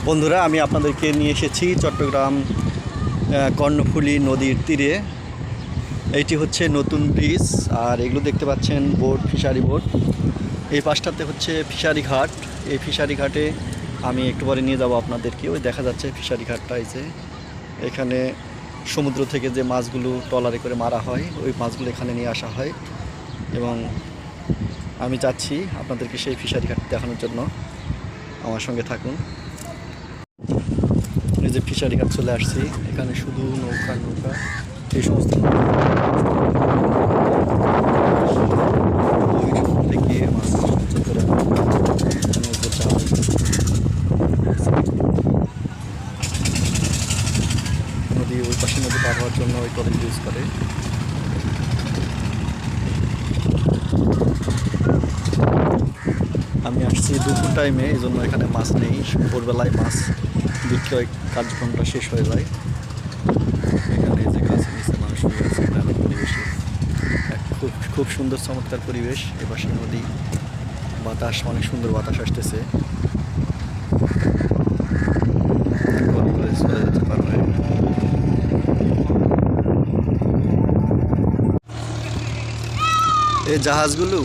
বন্ধুরা, আমি আপনাদেরকে নিয়ে এসেছি চট্টগ্রাম কর্ণফুলী নদীর তীরে। এইটি হচ্ছে নতুন ব্রিজ, আর এগুলো দেখতে পাচ্ছেন বোট, ফিশারি বোট। এই পাশটাতে হচ্ছে ফিশারি ঘাট। এই ফিশারি ঘাটে আমি একটু পরে নিয়ে যাব আপনাদেরকে। ওই দেখা যাচ্ছে ফিশারি ঘাটটা, এই যে এখানে সমুদ্র থেকে যে মাছগুলো ট্রলারে করে মারা হয়, ওই মাছগুলো এখানে নিয়ে আসা হয়। এবং আমি চাচ্ছি আপনাদেরকে সেই ফিশারি ঘাট দেখানোর জন্য। আমার সঙ্গে থাকুন। এই যে ফিশারি ঘাট চলে আসছি, এখানে শুধু নৌকা এই সমস্ত থেকে মাছ করে নদী, ওই পাশে নদী পার হওয়ার জন্য ওই ট্রলার ইউজ করে। আমি আসছি দুপুর টাইমে, এই জন্য এখানে মাছ নেই। ভোরবেলায় মাছ বিক্রয় কার্যক্রমটা শেষ হয়ে যায়। এখানে যে গাছের নিচে মানুষ নিয়ে আছে, গ্রামের পরিবেশে খুব সুন্দর চমৎকার পরিবেশ। এপাশে নদী, বাতাস, অনেক সুন্দর বাতাস আসতেছে। এই জাহাজগুলো,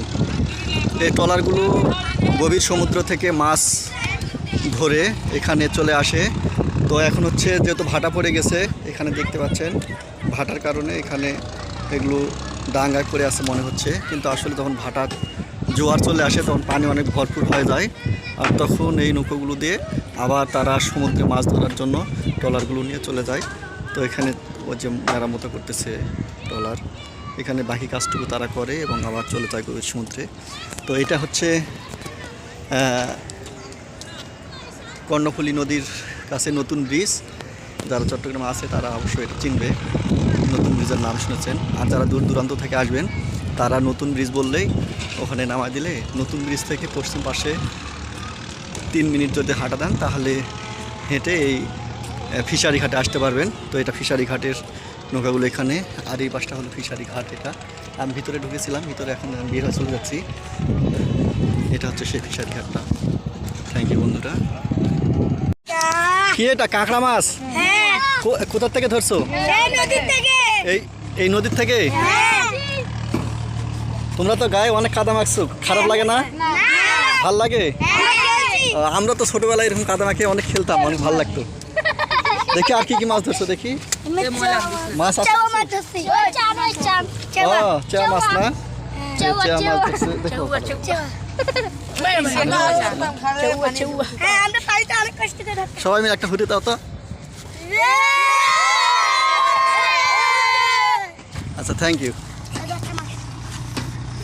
এই ট্রলারগুলো গভীর সমুদ্র থেকে মাছ ধরে এখানে চলে আসে। তো এখন হচ্ছে যেহেতু ভাটা পড়ে গেছে, এখানে দেখতে পাচ্ছেন ভাটার কারণে এখানে এগুলো ডাঙ্গা করে আছে মনে হচ্ছে, কিন্তু আসলে যখন ভাটার জোয়ার চলে আসে তখন পানি অনেক ভরপুর হয়ে যায়। আর তখন এই নৌকোগুলো দিয়ে আবার তারা সমুদ্রে মাছ ধরার জন্য ট্রলারগুলো নিয়ে চলে যায়। তো এখানে ও যে মেরামতো করতেছে ট্রলার, এখানে বাকি কাজটুকু তারা করে এবং আবার চলে যায় গভীর সমুদ্রে। তো এটা হচ্ছে কর্ণফুলী নদীর কাছে নতুন ব্রিজ। যারা চট্টগ্রামে আছে তারা অবশ্যই এটা চিনবে, নতুন ব্রিজের নাম শুনেছেন। আর যারা দূর দূরান্ত থেকে আসবেন তারা নতুন ব্রিজ বললেই ওখানে নামায় দিলে নতুন ব্রিজ থেকে পশ্চিম পাশে 3 মিনিট যদি হাঁটা দেন তাহলে হেঁটে এই ফিশারি ঘাটে আসতে পারবেন। তো এটা ফিশারি ঘাটের নৌকাগুলো এখানে, আর এই পাশটা হলো ফিশারি ঘাট। এটা আমি ভিতরে ঢুকেছিলাম, ভিতরে এখন বের হয়ে চলে যাচ্ছি। এটা হচ্ছে সেই ফিশারি ঘাটটা। থ্যাংক ইউ বন্ধুরা। কি এটা কাঁকড়া মাছ? কোথা থেকে ধরছো? এই নদীর থেকে? তোমরা তো গায়ে অনেক কাদা মাখছো, খারাপ লাগে না? ভাল লাগে? আমরা তো ছোটবেলায় এরকম কাদা মাখিয়ে অনেক খেলতাম, অনেক ভালো লাগতো। দেখি আর কি কি মাছ ধরছো দেখি। মাছ আছে? চেয়া মাছ না? চেয়া মাছ ধরছে, দেখো। সবাই মিলে একটা হুড়ে দাও তো। আচ্ছা, থ্যাংক ইউ।